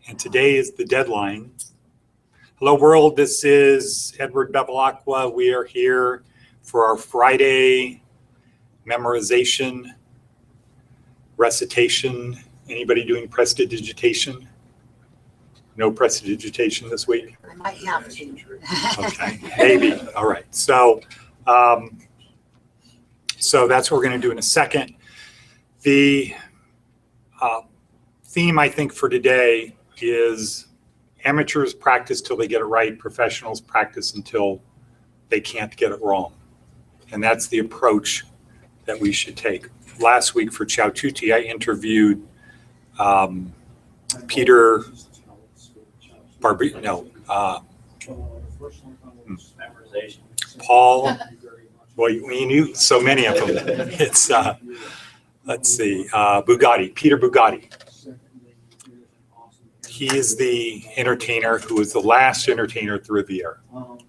And today is the deadline. Hello world, this is Edward Bevilacqua. We are here for our Friday memorization, recitation. Anybody doing prestidigitation? No prestidigitation this week? I might have to. Okay, maybe. All right. So that's what we're going to do in a second. The theme, I think, for today is amateurs practice till they get it right. Professionals practice until they can't get it wrong. And that's the approach that we should take. Last week for Chow Tutti, I interviewed Peter Paul. Well, you knew so many of them. It's let's see, Peter Bugatti. He is the entertainer who was the last entertainer at the Riviera. And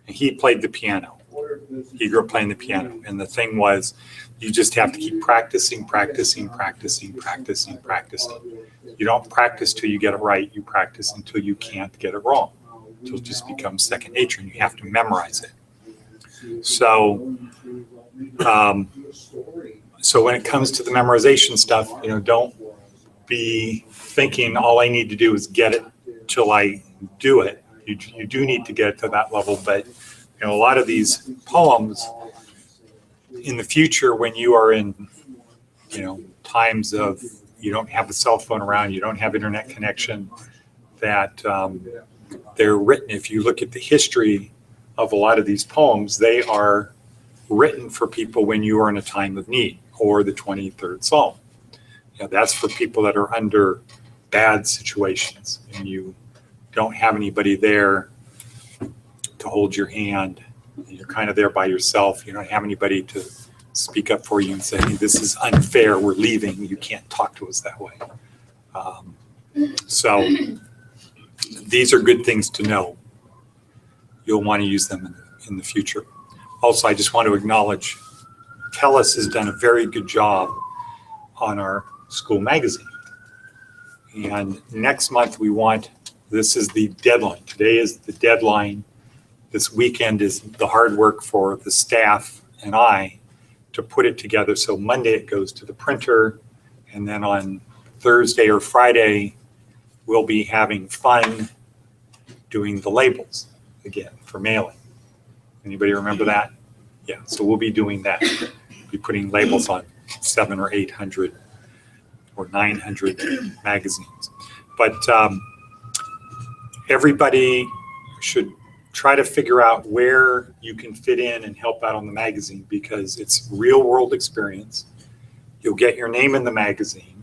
he played the piano. He grew up playing the piano. And the thing was, you just have to keep practicing. You don't practice till you get it right. You practice until you can't get it wrong. Until it just becomes second nature and you have to memorize it. So, so when it comes to the memorization stuff, don't be thinking all I need to do is get it till I do it. You do need to get to that level, but a lot of these poems in the future, when you are in times of you don't have a cell phone around, you don't have internet connection, that they're written. If you look at the history of a lot of these poems, they are written for people when you are in a time of need, or the 23rd Psalm. That's for people that are under bad situations and you don't have anybody there to hold your hand. You're kind of there by yourself. You don't have anybody to speak up for you and say, hey, this is unfair, we're leaving, you can't talk to us that way. So these are good things to know. You'll want to use them in the future. Also, I just want to acknowledge Telus has done a very good job on our school magazine. And next month this is the deadline. Today is the deadline. This weekend is the hard work for the staff and I to put it together. So Monday it goes to the printer, and then on Thursday or Friday, we'll be having fun doing the labels again for mailing. Anybody remember that? Yeah, so we'll be doing that. We'll be putting labels on 700 or 800 or 900 magazines. But everybody should try to figure out where you can fit in and help out on the magazine, because it's real world experience. You'll get your name in the magazine.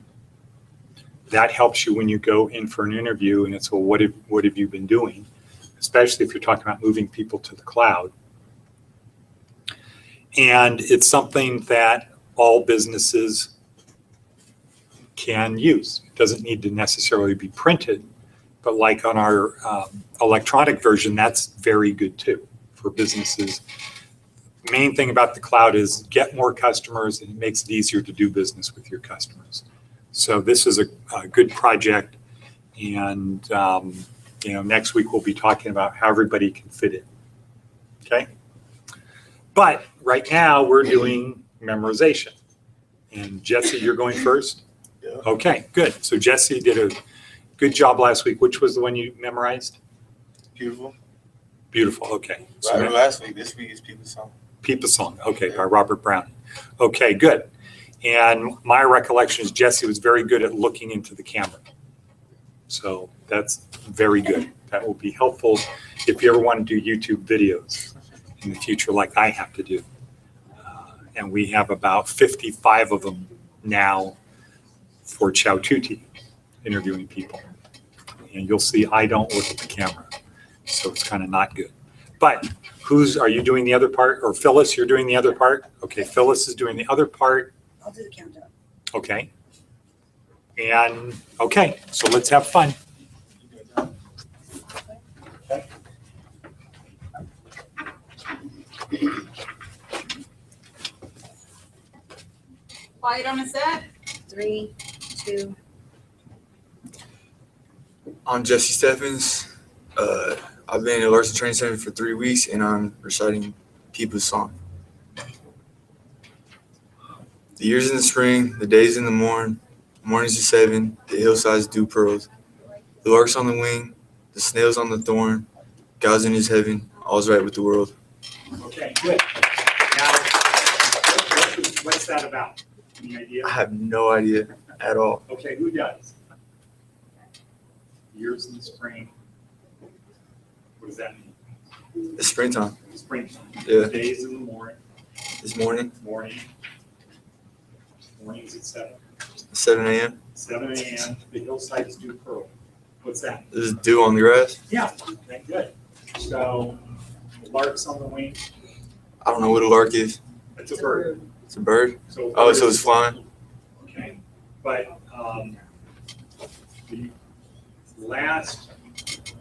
That helps you when you go in for an interview and it's, well, what have you been doing? Especially if you're talking about moving people to the cloud. And it's something that all businesses can use. It doesn't need to necessarily be printed, but like on our electronic version, that's very good too for businesses. The main thing about the cloud is get more customers, and it makes it easier to do business with your customers. So this is a good project, and next week we'll be talking about how everybody can fit in. Okay, but right now we're doing memorization, and Jesse, you're going first. Yeah. Okay, good. So Jesse did a good job last week. Which was the one you memorized? Beautiful. Beautiful. Okay. So Right, last week. This week is People's Song. People's Song. Okay, by Robert Brown. Okay, good. And my recollection is Jesse was very good at looking into the camera. So that's very good. That will be helpful if you ever want to do YouTube videos in the future, like I have to do. And we have about 55 of them now for Chow Tutti, interviewing people. And you'll see I don't look at the camera, so it's kind of not good. But are you doing the other part? Or Phyllis, you're doing the other part? Okay, Phyllis is doing the other part. I'll do the countdown. Okay. And okay, so let's have fun. Quiet on a set. 3, 2. I'm Jesse Steffens. I've been at Larson Training Center for 3 weeks, and I'm reciting People's Song. The years in the spring, the days in the morn, mornings are 7, the hillsides dew pearls. The lark's on the wing, the snail's on the thorn. God's in his heaven, all's right with the world. Okay, good. Now, what's that about? Any idea? I have no idea at all. Okay, who does? Years in the spring. What does that mean? It's springtime. Springtime. Yeah. Days in the morning. This morning, Mornings at 7. 7 a.m. 7 a.m. The hillsides dew pearl. What's that? There's dew on the grass. Yeah, okay, good. So, the lark's on the wing. I don't know what a lark is. It's a bird. It's a bird. So Oh, so it's flying. Okay, but the last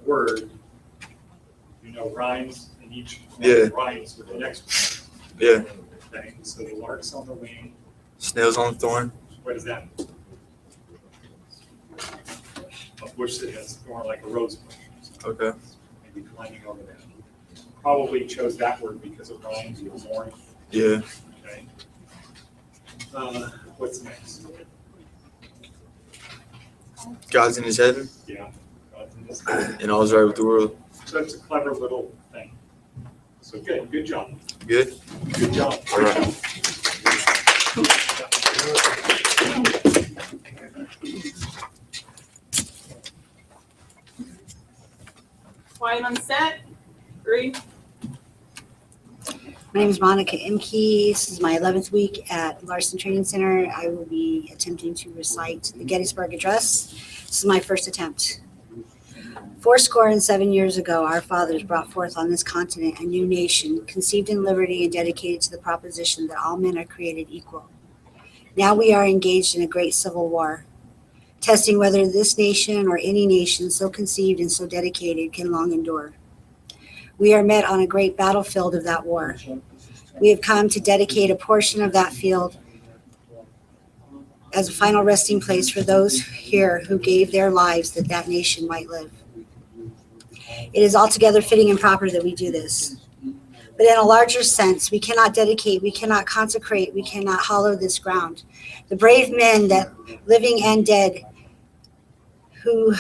word, rhymes, and each one rhymes with the next one. Yeah. Okay, so the lark's on the wing. Snail's on the thorn. What is that? A bush that has thorn like a rose bush. Okay. Maybe climbing over that. Probably chose that word because it rhymes with morning. Yeah. Okay. What's next? God's in his heaven, Yeah. God's in this thing. and all's right with the world. So it's a clever little thing. So good job. Good? Good job. All right. Quiet on set. 3. My name is Monica Inpeace. This is my 11th week at Larson Training Center. I will be attempting to recite the Gettysburg Address. This is my first attempt. 7 years ago, our fathers brought forth on this continent a new nation, conceived in liberty and dedicated to the proposition that all men are created equal. Now we are engaged in a great civil war, testing whether this nation or any nation so conceived and so dedicated can long endure. We are met on a great battlefield of that war. We have come to dedicate a portion of that field as a final resting place for those here who gave their lives that that nation might live. It is altogether fitting and proper that we do this. But in a larger sense, we cannot dedicate, we cannot consecrate, we cannot hallow this ground. The brave men that living and dead who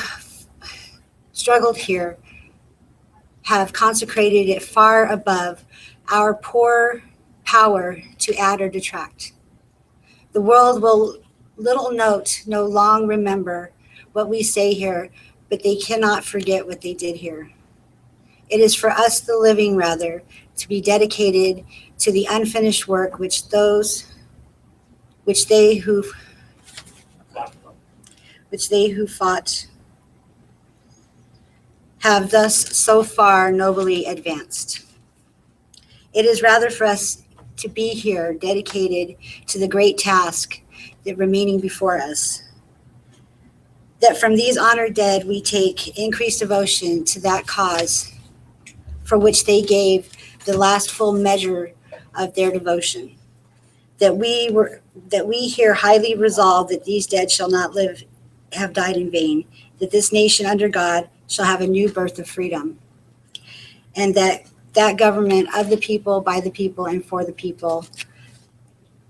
struggled here have consecrated it far above our poor power to add or detract. The world will little note, no long remember what we say here, but they cannot forget what they did here. It is for us, the living, rather, to be dedicated to the unfinished work which they who fought have thus so far nobly advanced. It is rather for us to be here dedicated to the great task that remaining before us, that from these honored dead we take increased devotion to that cause for which they gave the last full measure of their devotion, that we here highly resolve that these dead shall not have died in vain, that this nation under God shall have a new birth of freedom, and that government of the people, by the people, and for the people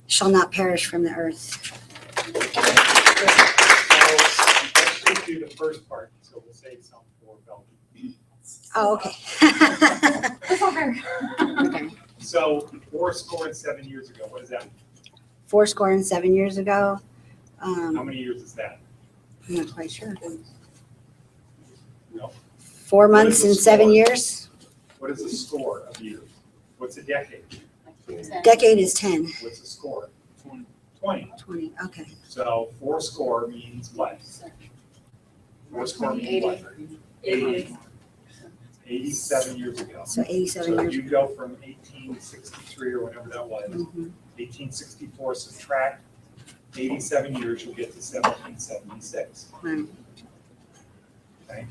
shall not perish from the earth. Let's do the first part, so we'll save some for Belgium. Oh, okay. Okay. So 7 years ago, what is that? 7 years ago. How many years is that? I'm not quite sure. No. 4 months and 7 score? years. What is the score of years? What's a decade? Decade is 10. What's the score? 20. 20. Okay. So 4 score means what? 4 score means what? 80. 87 years ago. So 87 So years. you go from 1863 or whatever that was, Mhm. 1864, subtract 87 years, you'll get to 1776. Right. Okay,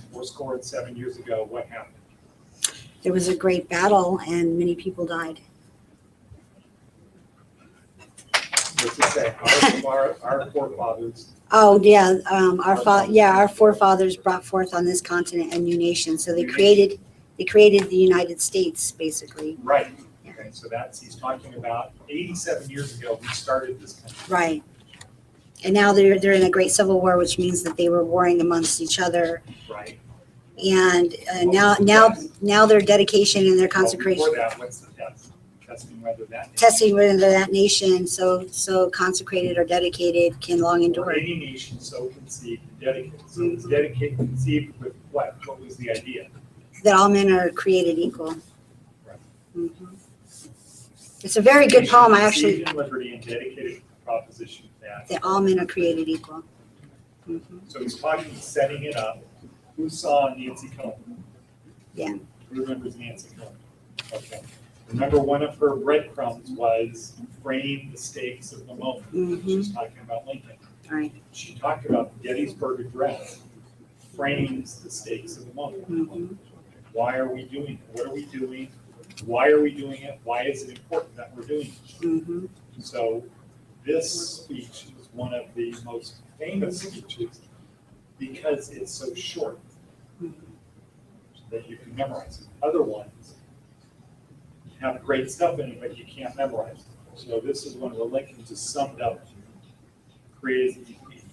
7 years ago, what happened? There was a great battle and many people died. What's it say? Our forefathers. Oh, yeah, our forefathers brought forth on this continent a new nation, so they created the United States, basically. Right. Yeah. Okay, so he's talking about 87 years ago, we started this country. Right. And now they're in a great civil war, which means that they were warring amongst each other. Right. And now their dedication and their consecration. Before that, what's the test? Testing whether that nation so consecrated or dedicated can long endure. Any nation so conceived and dedicated. So it's dedicated, conceived with what? What was the idea? That all men are created equal. Right. Mm-hmm. It's a very good poem. I actually. Conceived in liberty and dedicated to the proposition that all men are created equal. Mm-hmm. So he's talking, setting it up. Who saw Nancy Cohen? Yeah. Who remembers Nancy Cohen? Okay. Remember, one of her breadcrumbs was frame the stakes of the moment. Mm-hmm. She's talking about Lincoln. Right. She talked about the Gettysburg Address frames the stakes of the moment. Mm-hmm. Why are we doing it? What are we doing? Why are we doing it? Why is it important that we're doing it? Mm-hmm. So this speech is one of the most famous speeches because it's so short that you can memorize it. Other ones have great stuff in it, but you can't memorize it. So this is one of the Lincolns is summed up, he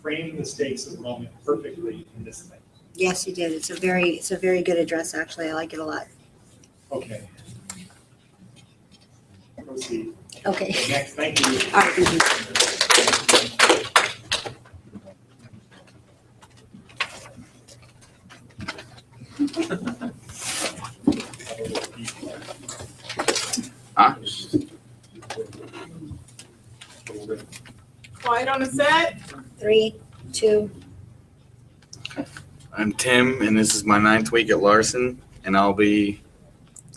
framed the stakes of the moment perfectly in this thing. Yes, you did. It's a very good address, actually. I like it a lot. Okay. Proceed. Okay. Next, thank you. All right, thank you. Huh? Quiet on the set. 3, 2. I'm Tim, and this is my 9th week at Larson, and I'll be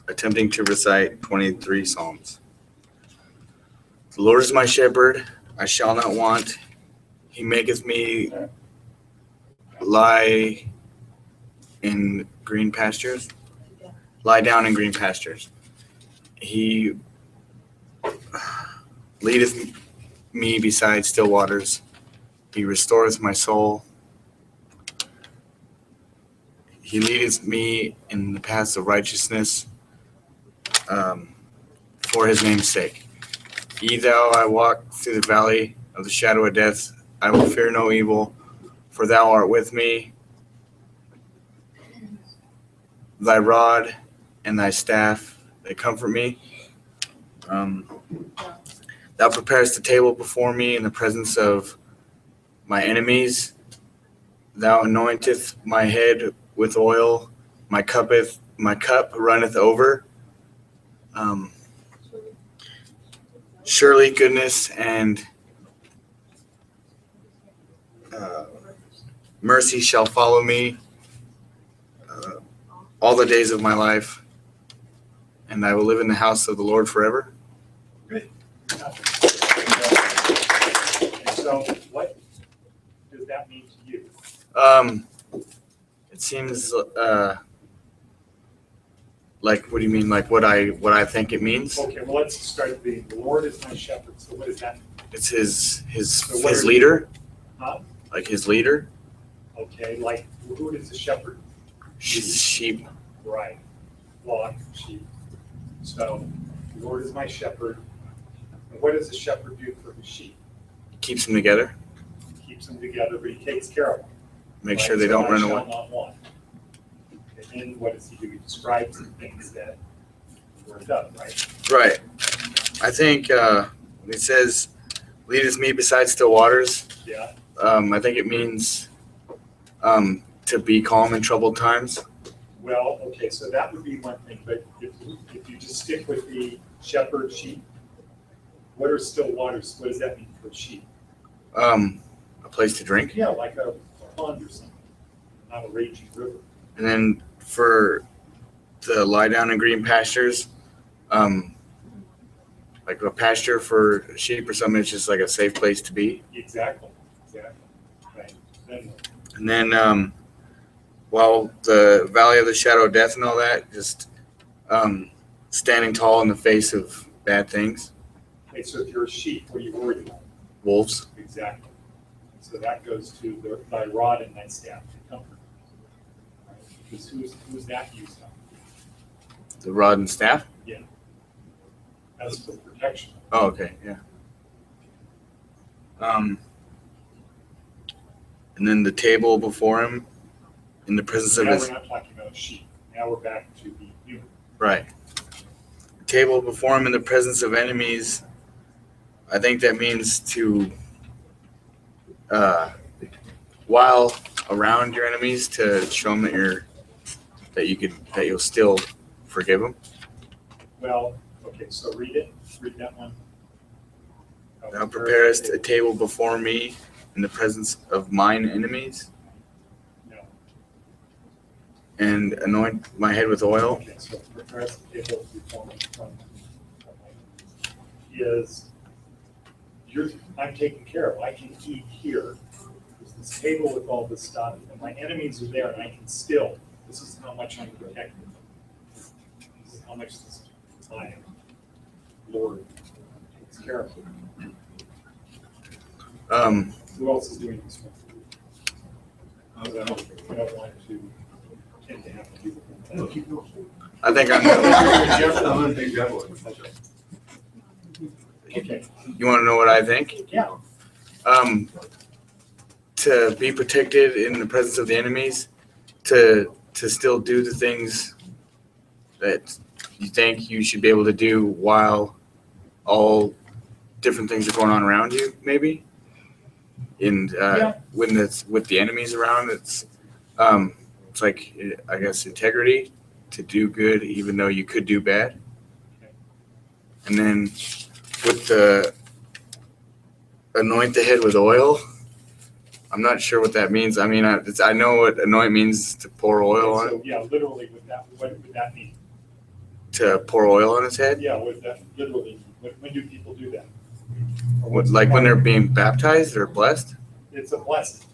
attempting to recite 23 Psalms. The Lord is my shepherd, I shall not want. He maketh me lie in green pastures. Lie down in green pastures. He leadeth me beside still waters. He restoreth my soul. He leadeth me in the paths of righteousness for his name's sake. Yea, though I walk through the valley of the shadow of death, I will fear no evil, for thou art with me. Thy rod and thy staff, they comfort me. Thou preparest a table before me in the presence of my enemies. Thou anointest my head with oil. My cup runneth over. Surely goodness and mercy shall follow me all the days of my life, and I will live in the house of the Lord forever. Good. And so what does that mean to you? It seems like, what do you mean? Like what I think it means? Okay, well, let's start the Lord is my shepherd. So what does that mean? It's his what are leader. Huh? Like his leader. Okay, like who is the shepherd? His sheep. Right. Flock, sheep. So the Lord is my shepherd. And what does the shepherd do for his sheep? He keeps them together. He keeps them together, but he takes care of them. Make Right? sure they So don't I run shall away. not want. And then what does he do? He describes the things that were done, right? Right. I think when it says, leadeth me beside still waters, Yeah. I think it means to be calm in troubled times. Well, okay, so that would be one thing, but if you just stick with the shepherd sheep, what are still waters? What does that mean for sheep? A place to drink. Yeah, like a pond or something, not a raging river. And then for the lie down in green pastures, like a pasture for sheep or something, it's just like a safe place to be. Exactly. Right. And then while the valley of the shadow of death and all that, just standing tall in the face of bad things. Okay, so if you're a sheep, what are you worried about? wolves. Exactly. So that goes to thy rod and thy staff to comfort. Right? Because who's that used on? The rod and staff? As for protection. Oh, okay, yeah. And then the table before him in the presence of Now his... we're not talking about a sheep. Now we're back to the human. Right. The table before him in the presence of enemies, I think that means to, while around your enemies, to show them that you'll still forgive them. Well, okay, so read it. Read that one. Thou preparest a table before me in the presence of mine enemies, No. and anoint my head with oil. Okay, so preparest the table before me from is I'm taken care of. I can eat here. There's this table with all this stuff, and my enemies are there, and I can still. This is how much I'm protected. This is how much this my Lord takes care of. Who else is doing this one? I don't want to tend to have to do the I think I'm. I'm gonna take that one. Okay, You want to know what I think? yeah, To be protected in the presence of the enemies, to still do the things that you think you should be able to do while all different things are going on around you, maybe. And when it's with the enemies around, it's like, I guess, integrity to do good even though you could do bad. And then with the anoint the head with oil, I'm not sure what that means. I mean, I know what anoint means, to pour oil on it. so yeah, literally, what would that mean? To pour oil on his head? Yeah, what that literally, when do people do that? Or What, what's like the when they're point? being baptized or blessed? It's a blessing,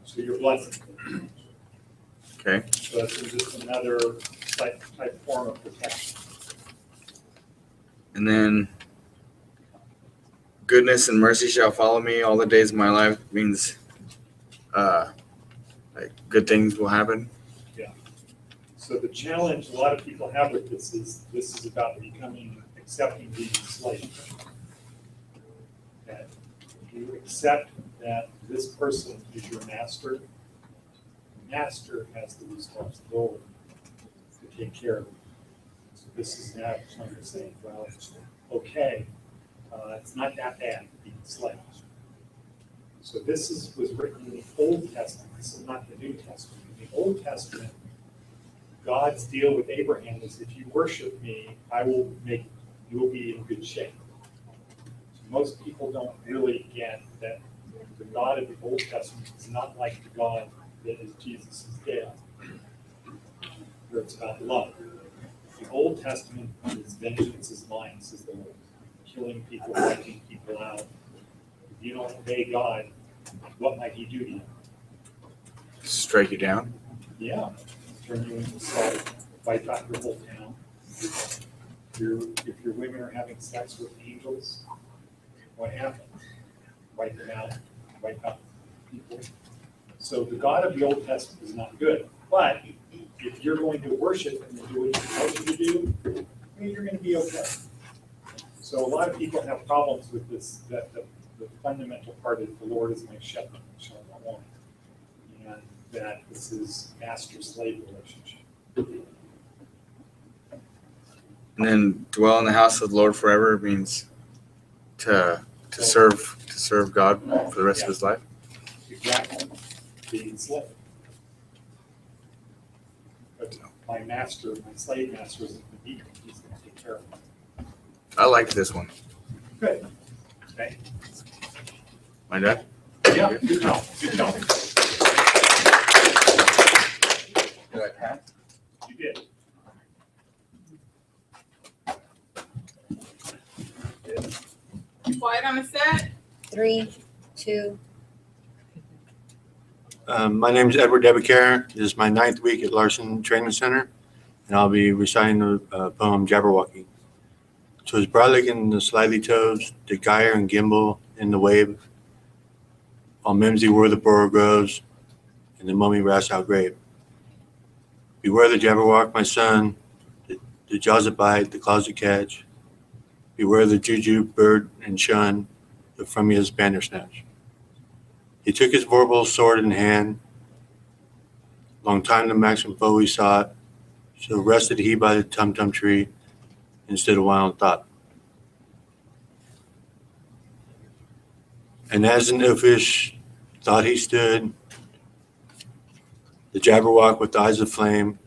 so you're blessed. Okay. So that's just another type form of protection. And then goodness and mercy shall follow me all the days of my life means like good things will happen. So the challenge a lot of people have with this is about accepting being enslaved. That you accept that this person is your master. The master has the responsibility to take care of you. So this is now when you're saying, well, okay, it's not that bad being enslaved. So this was written in the Old Testament. This is not the New Testament. In the Old Testament, God's deal with Abraham is, if you worship me, you will be in good shape. So most people don't really get that the God of the Old Testament is not like the God that is Jesus' dad, where it's about love. The Old Testament is vengeance is mine, says the Lord. Killing people, wiping people out. If you don't obey God, what might he do to you? Strike you down. Yeah, turn you into salt, wipe out your whole town. If your women are having sex with angels, what happens? Wipe them out, wipe out people. So the God of the Old Testament is not good. But if you're going to worship him and do what he tells you to do, you're going to be okay. So a lot of people have problems with this, that the fundamental part is the Lord is my shepherd, I shall not want. And that this is master-slave relationship. And then dwell in the house of the Lord forever means to serve God for the rest of his life. Exactly. Being slave. But my master, my slave master is the deacon. He's going to take care of me. I like this one. Good. Okay. My dad? Yeah, good job. Good job. Did I pass? You did. Quiet on the set. 3, 2, My name is Edward Debicare. This is my 9th week at Larson Training Center, and I'll be reciting the poem Jabberwocky. So his broad leg and the slithy toes, the gyre and gimble in the wave, all mimsy where the burrow grows, and the mummy rats out grape. Beware the Jabberwock, my son, the jaws that bite, the claws that catch. Beware the juju bird and shun, the frumious bandersnatch. He took his vorpal sword in hand, long time the maxim foe he sought, so rested he by the tum-tum tree, instead of wild thought. And as an oafish thought he stood, the Jabberwock with eyes of flame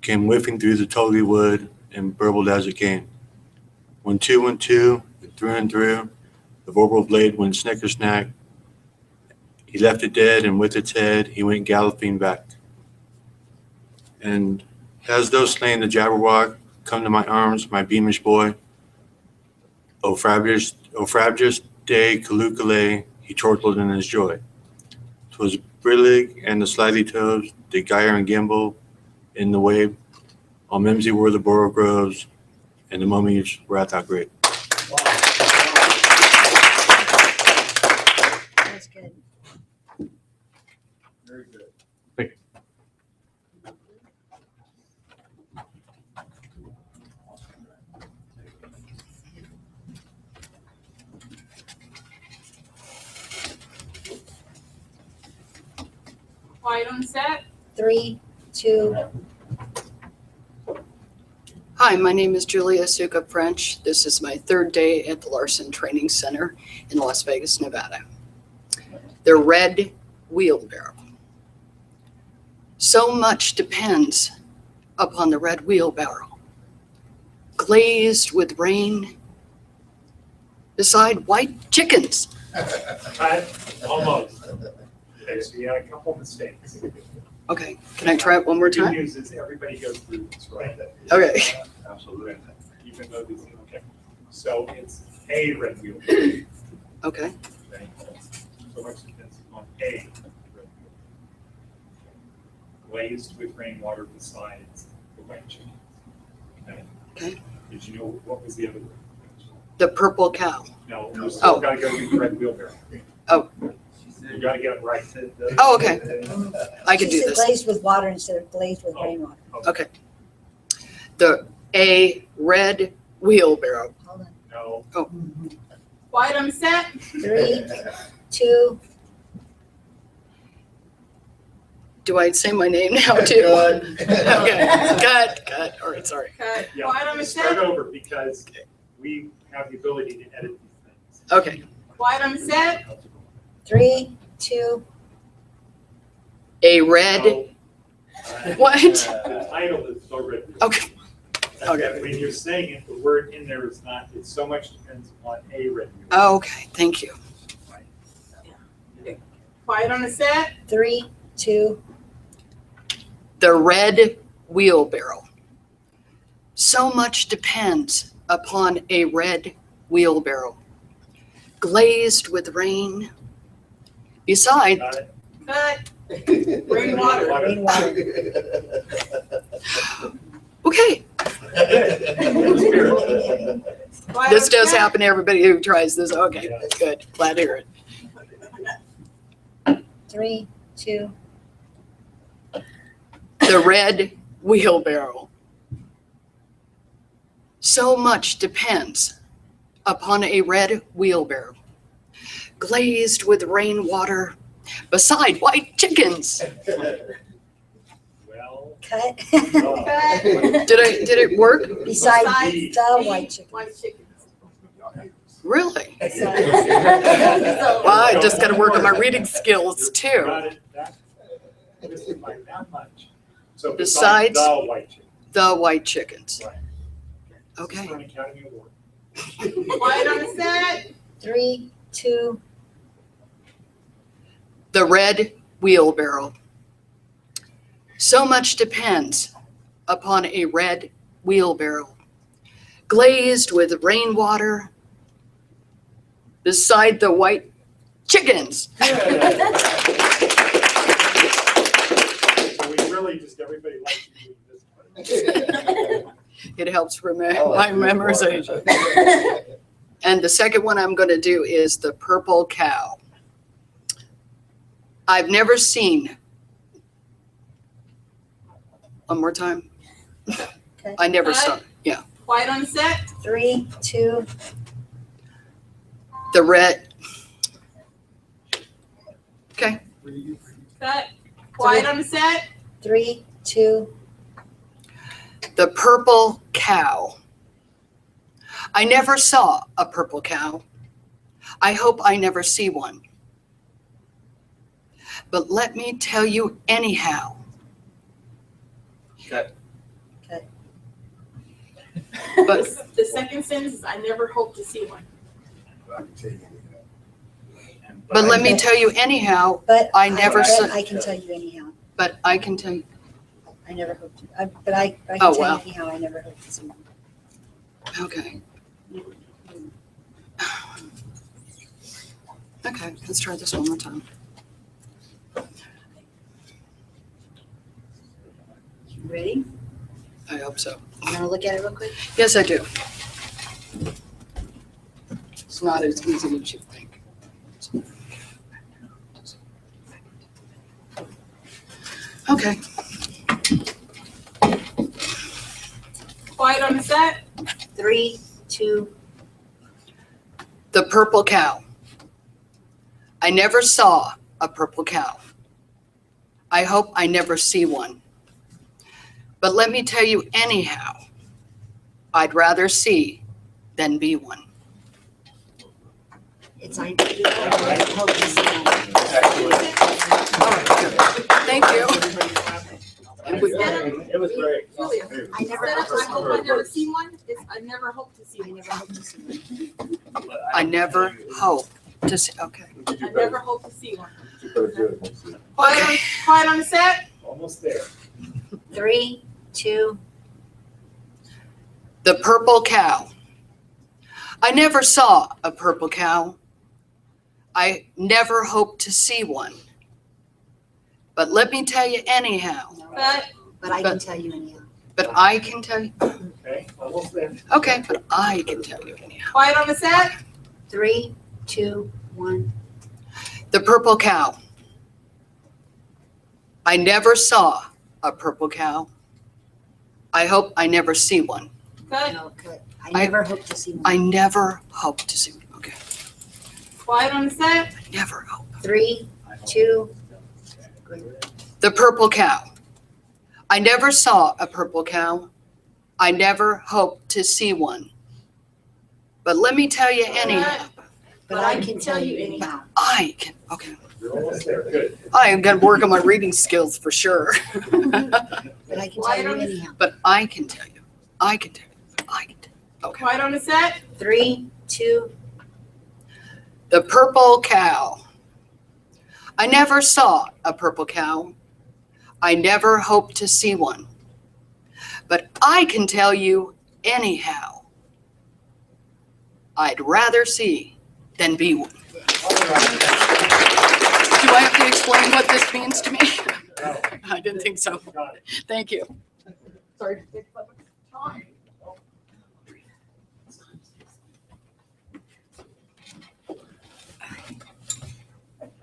came whiffing through the toady wood and burbled as it came. 1, 2, 1, 2, and through, the vorpal blade went snicker-snack. He left it dead, and with its head he went galloping back. And as though slain the Jabberwock, come to my arms, my beamish boy. O frabjous day Calucale, he chortled in his joy. 'Twas brillig and the slithy toes, the gyre and gimble in the wave. All mimsy were the burrow groves, and the mummy's wrath out great. That's good. Very good. Quiet on set. 3, 2, Hi, my name is Julia Suka French. This is my third day at the Larson Training Center in Las Vegas, Nevada. The red wheelbarrow. So much depends upon the red wheelbarrow. Glazed with rain beside white chickens. Almost. Okay, so you had a couple mistakes. Okay, can I try it one more The good time? news is everybody goes through this, right? Okay. Absolutely. Even though these, okay. So it's a red wheel. Okay. Okay? So much depends on a red wheel. Glazed with rainwater besides the white chickens. Okay. Did you know what was the other word? The purple cow. No, you still gotta go with the red wheelbarrow. Oh. You gotta get it right. Oh, okay. I can she do said this. glazed with water instead of glazed with rainwater. Okay. A red wheelbarrow. Hold on. No. Quiet on set. 3, 2, Do I say my name now too? Okay. Cut. All right, sorry. Cut. Yeah, Quiet on start set. over because we have the ability to edit these things. Okay. Quiet on set. 3, 2, A red. So, What? The title is so written. Okay. Okay. When you're saying it, the word in there is not, it so much depends on a written. Okay. Thank you. Quiet on the set. 3, 2, The red wheelbarrow. So much depends upon a red wheelbarrow. Glazed with rain. Beside, Got it? Cut. Rainwater. rainwater. okay, Quiet this on does set. happen to everybody who tries this. Okay, Yeah. good. Glad to hear it. 3, 2, The red wheelbarrow. So much depends upon a red wheelbarrow. Glazed with rainwater beside white chickens. Well, cut. Cut. Did it work? Besides Besides the white chicken. White chickens. Really? Besides- Well, I just got to work on my reading skills too. got it. This is like that much. So Besides- besides the white chicken. The white chickens. Right. Okay. This is an Academy Award. Quiet on the set. 3, 2, The red wheelbarrow. So much depends upon a red wheelbarrow. Glazed with rainwater beside the white chickens. So we really just, everybody likes to do this one. It helps for my memorization. And the second one I'm going to do is the purple cow. I've never seen. One more time. Okay. I never Cut. saw. Yeah. Quiet on set. 3, 2, The red. Okay. Cut. Quiet on the set. 3, 2, The purple cow. I never saw a purple cow. I hope I never see one. But let me tell you anyhow. Cut. But The second sentence is, I never hope to see one. let me tell you anyhow. but I never but saw. I can tell you anyhow. But I can tell you. I never hope to. But I can Oh, tell wow. you anyhow. I never hope to see one. Okay. Okay. Let's try this one more time. Ready? I hope so. You want to look at it real quick? Yes, I do. It's not as easy as you think. Okay. Quiet on the set. 3, 2, The purple cow. I never saw a purple cow. I hope I never see one. But let me tell you anyhow, I'd rather see than be one. it's I never hope to see one. Thank you. And we- It was great. Julia. I never Instead of, hope to I see hope one. I never see one, it's, I never hope to see I one. never hope to see one. I never hope to see. Okay. I never hope to see one. Okay. Quiet on the set. Almost there. 3, 2, The purple cow. I never saw a purple cow. I never hope to see one. But let me tell you anyhow. Cut. but I can tell you anyhow. But I can tell you. Okay, almost there. Okay, but I can tell you anyhow. Quiet on the set. 3, 2, 1. The purple cow. I never saw a purple cow. I hope I never see one. Cut. No, cut. I never hope to see one. I never hope to see one. Okay. Quiet on the set. I never hope. 3, 2, The purple cow. I never saw a purple cow. I never hope to see one. But let me tell you anyhow. but I can tell you anyhow. I can. Okay. You're almost there. Good. I got to work on my reading skills for sure. But I can tell you anyhow. But I can tell you. I can tell you. I can tell you. Okay. Quiet on the set. 3, 2, The purple cow. I never saw a purple cow. I never hope to see one. But I can tell you anyhow. I'd rather see than be one. Do I have to explain what this means to me? I didn't think so. Got it. Thank you. Sorry to take so much time.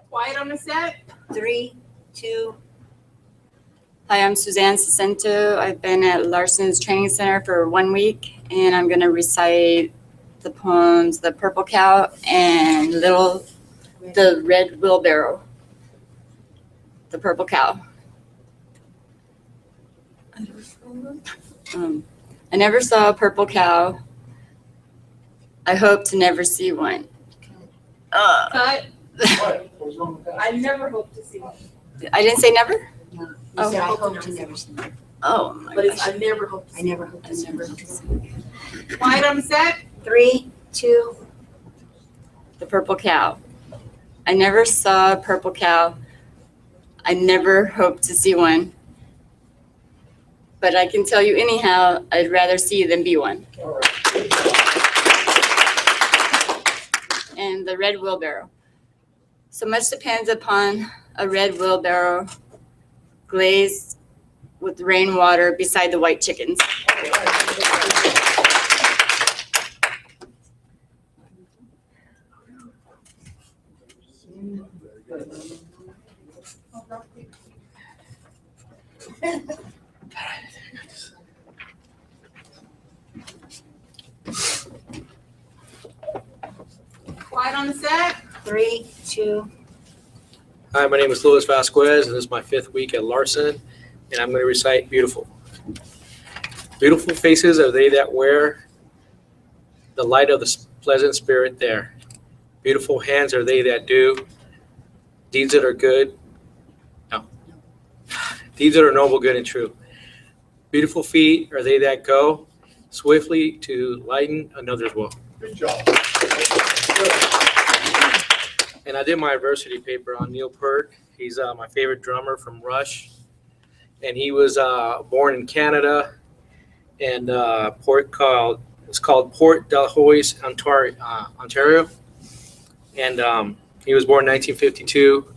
Quiet on the set. 3, 2, Hi, I'm Suzanne. I've been at Larson's Training Center for 1 week, and I'm going to recite the poems The Purple Cow and The Red Wheelbarrow. The Purple Cow. I never saw a purple cow. I hope to never see one. Cut. What? What's wrong with that? I never hope to see one. I didn't say never? no. You Oh. said I hope to never see one. Oh, my But it's, gosh. I never hope to I see never hope to see one. one. Quiet on the set. 3, 2, The purple cow. I never saw a purple cow. I never hope to see one. But I can tell you anyhow, I'd rather see than be one. All right. And the red wheelbarrow. So much depends upon a red wheelbarrow glazed with rainwater beside the white chickens. Quiet on the set. 3, 2, Hi, my name is Louis Vasquez, and this is my 5th week at Larson, and I'm going to recite Beautiful. Beautiful faces are they that wear the light of the pleasant spirit there. Beautiful hands are they that do deeds that are good. No. Deeds that are noble, good, and true. Beautiful feet are they that go swiftly to lighten another's woe. Good job. And I did my adversity paper on Neil Peart. He's my favorite drummer from Rush. And he was born in Canada and it's called Port Dalhousie, Ontario. And he was born in 1952.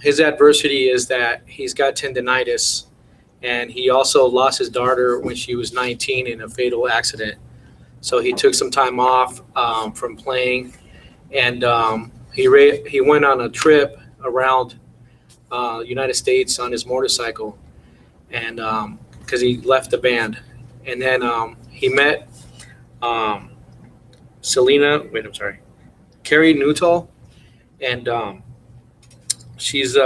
His adversity is that he's got tendinitis, and he also lost his daughter when she was 19 in a fatal accident. So he took some time off from playing, and he went on a trip around United States on his motorcycle, and because he left the band, and then he met Carrie Nuttall, and she's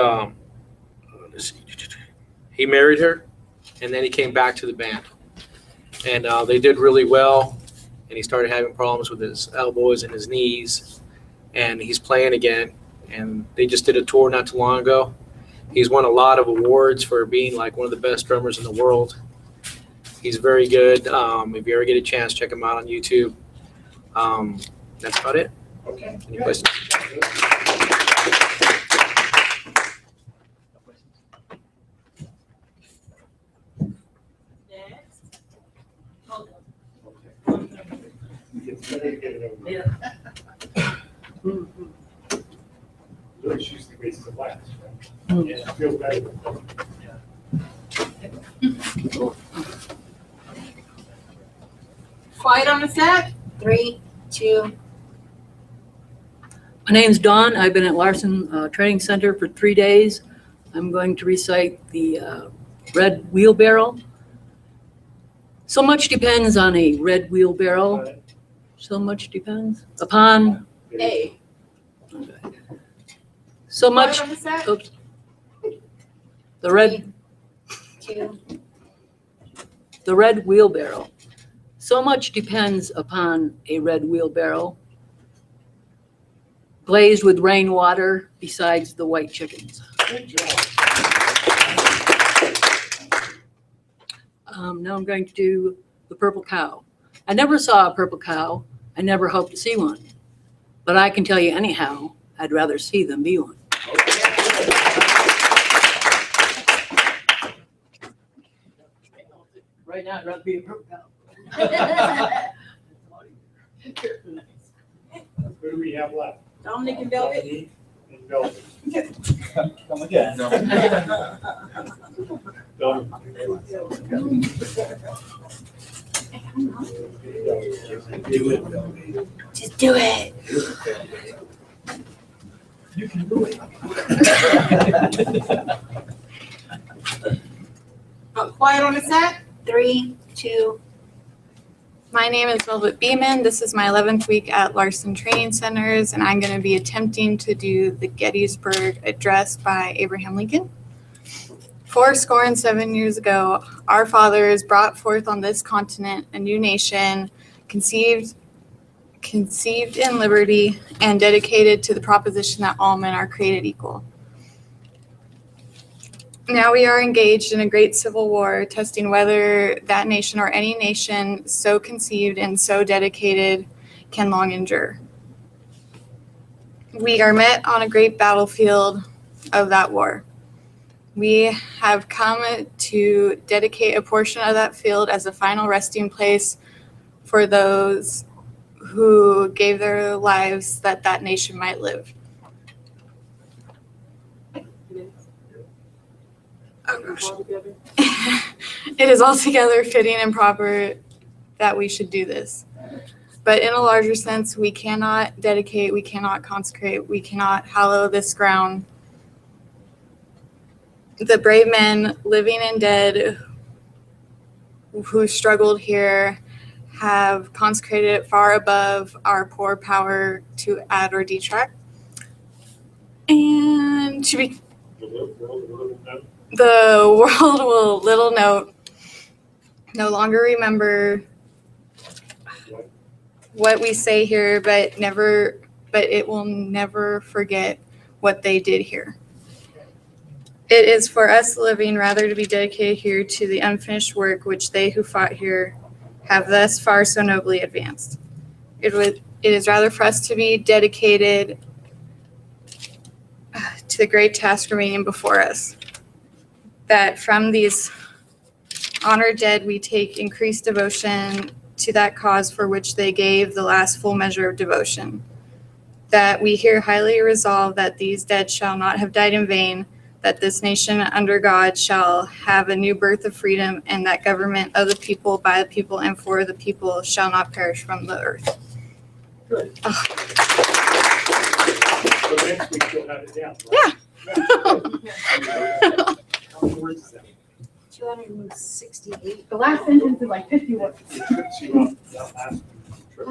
he married her, and then he came back to the band, and they did really well, and he started having problems with his elbows and his knees, and he's playing again, and they just did a tour not too long ago. He's won a lot of awards for being like one of the best drummers in the world. He's very good. If you ever get a chance, check him out on YouTube. That's about it. Okay. Any questions? Next. Really shoots the bases of last, right? Yeah. Feels better. Quiet on the set. 3, 2, My name's Dawn. I've been at Larson Training Center for 3 days. I'm going to recite the red wheelbarrow. So much depends on a red wheelbarrow. So much depends upon. A. So Quiet much. on the set. Oops. The red 2, wheelbarrow. So much depends upon a red wheelbarrow, glazed with rainwater besides the white chickens. Good job. Now I'm going to do the purple cow. I never saw a purple cow. I never hope to see one. But I can tell you anyhow, I'd rather see than be one. Right now, I'd rather be a purple cow. Who do we have left? Dominic and Velvet. And Velvet. Come again. Done. just do it. You can do it. Quiet on the set. 3, 2, My name is Velvet Beeman. This is my 11th week at Larson Training Centers, and I'm going to be attempting to do the Gettysburg Address by Abraham Lincoln. 7 years ago, our fathers brought forth on this continent a new nation, conceived in liberty and dedicated to the proposition that all men are created equal. Now we are engaged in a great civil war, testing whether that nation or any nation so conceived and so dedicated can long endure. We are met on a great battlefield of that war. We have come to dedicate a portion of that field as a final resting place for those who gave their lives that that nation might live. It is altogether fitting and proper that we should do this. But in a larger sense, we cannot dedicate, we cannot consecrate, we cannot hallow this ground the brave men, living and dead, who struggled here, have consecrated it far above our poor power to add or detract. And to be, the world will little note, no longer remember what we say here, but it will never forget what they did here. It is for us living rather to be dedicated here to the unfinished work which they who fought here have thus far so nobly advanced. It is rather for us to be dedicated to the great task remaining before us, that from these honored dead we take increased devotion to that cause for which they gave the last full measure of devotion, that we here highly resolve that these dead shall not have died in vain, that this nation under God shall have a new birth of freedom, and that government of the people, by the people, and for the people shall not perish from the earth. Good. Oh. So next week you'll have it down, Yeah. right? How many words is that? 268. The last sentence is like 50 words. It trips you up, that last trip.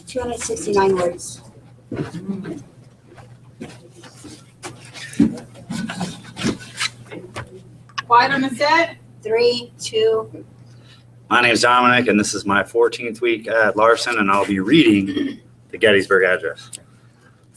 269 words. Quiet on the set. 3, 2. My name is Dominic, and this is my 14th week at Larson, and I'll be reading the Gettysburg Address.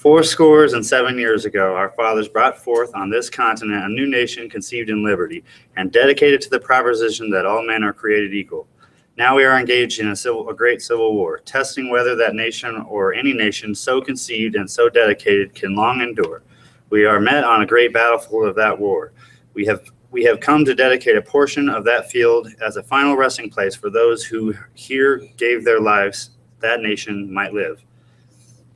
87 years ago, our fathers brought forth on this continent a new nation conceived in liberty and dedicated to the proposition that all men are created equal. Now we are engaged in a great civil war, testing whether that nation or any nation so conceived and so dedicated can long endure. We are met on a great battlefield of that war. We have come to dedicate a portion of that field as a final resting place for those who here gave their lives that nation might live.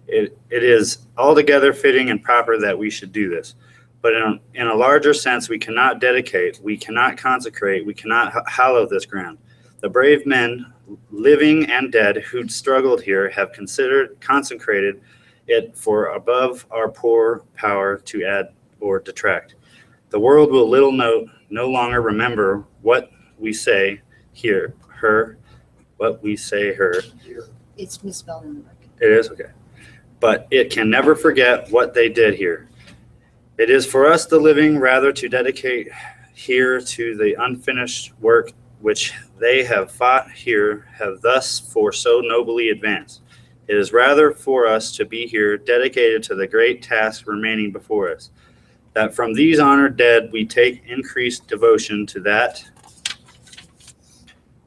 It is altogether fitting and proper that we should do this. But in a larger sense, we cannot dedicate, we cannot consecrate, we cannot hallow this ground. The brave men, living and dead, who struggled here have consecrated it for above our poor power to add or detract. The world will little note, no longer remember what we say here, what we say her. It's misspelled in the book. It is? Okay. But it can never forget what they did here. It is for us, the living, rather to dedicate here to the unfinished work which they have fought here, have thus for so nobly advanced. It is rather for us to be here dedicated to the great task remaining before us, that from these honored dead we take increased devotion to that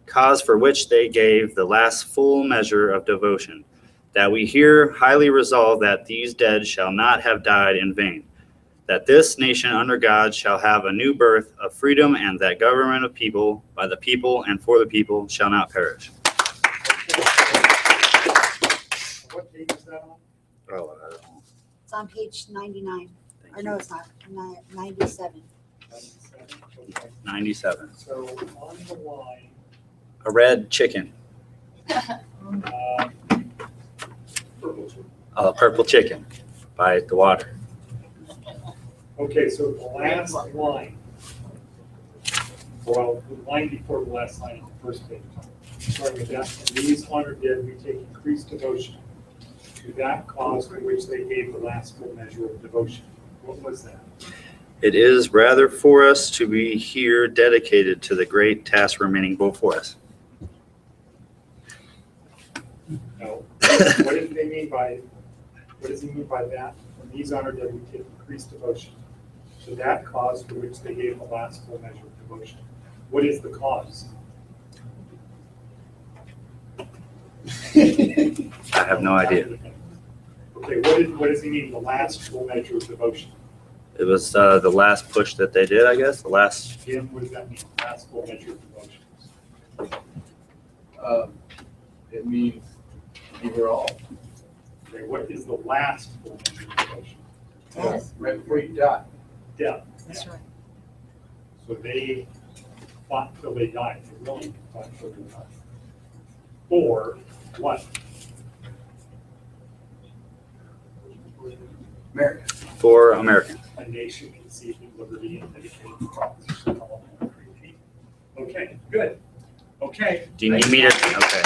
cause for which they gave the last full measure of devotion, that we here highly resolve that these dead shall not have died in vain, that this nation under God shall have a new birth of freedom, and that government of people, by the people, and for the people shall not perish. What page is that on? Oh, I don't know. It's on page 99. Or no, it's not. 97. 97? Okay. 97. So on the line, A red chicken. purple two. A purple chicken by the water. Okay, so the last line, well, the line before the last line on the first page, starting with that, and these honored dead, we take increased devotion to that cause for which they gave the last full measure of devotion. What was that? It is rather for us to be here dedicated to the great task remaining before us. No. What did they mean by, what does he mean by that? From these honored dead, we take increased devotion to that cause for which they gave the last full measure of devotion. What is the cause? I have no idea. Okay, what does he mean, the last full measure of devotion? It was the last push that they did, I guess. The last. Jim, what does that mean, last full measure of devotion? It means give her all. Okay, what is the last full measure of devotion? Death. Right before you die. Death. That's right. So they fought till they died, they really fought till they died. For what? America. for America. a nation conceived in liberty and dedicated to proposition of all men free people. Okay, good. Okay. Do you need me to? Okay.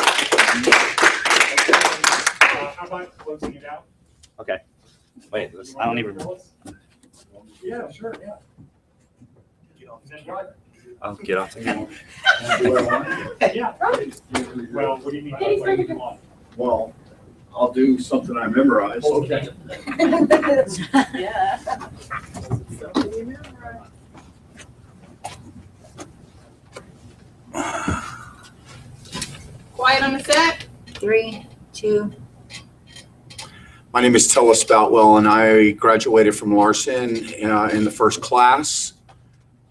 How about closing it out? Okay. Wait, I don't even. Yeah, sure, yeah. And then what? I'll get off the camera. Yeah. Well, what do you mean by what do you want? Well, I'll do something I memorized. Okay. Yeah. Quiet on the set. 3, 2. My name is Tella Spoutwell, and I graduated from Larson in the first class.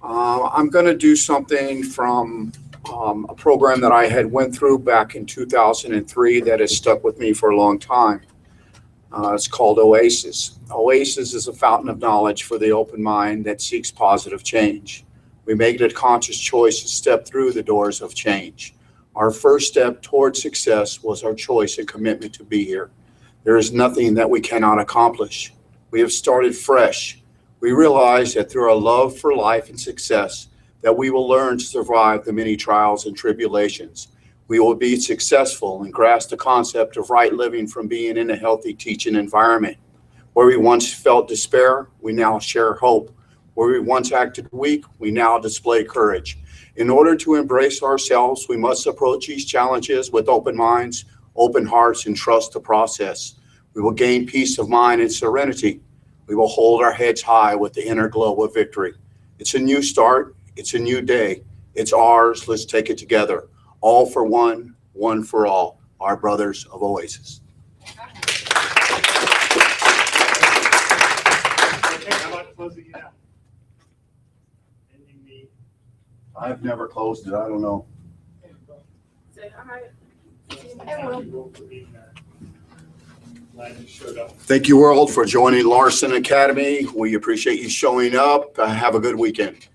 I'm going to do something from a program that I had went through back in 2003 that has stuck with me for a long time. It's called Oasis. Oasis is a fountain of knowledge for the open mind that seeks positive change. We make it a conscious choice to step through the doors of change. Our first step toward success was our choice and commitment to be here. There is nothing that we cannot accomplish. We have started fresh. We realize that through our love for life and success, that we will learn to survive the many trials and tribulations. We will be successful and grasp the concept of right living from being in a healthy teaching environment. Where we once felt despair, we now share hope. Where we once acted weak, we now display courage. In order to embrace ourselves, we must approach these challenges with open minds, open hearts, and trust the process. We will gain peace of mind and serenity. We will hold our heads high with the inner glow of victory. It's a new start. It's a new day. It's ours. Let's take it together. All for one, one for all. Our brothers of Oasis. Okay, how about closing it out? Ending the. I've never closed it. I don't know. Say, all right. Glad you showed up. Thank you, world, for joining Larson Academy. We appreciate you showing up. Have a good weekend.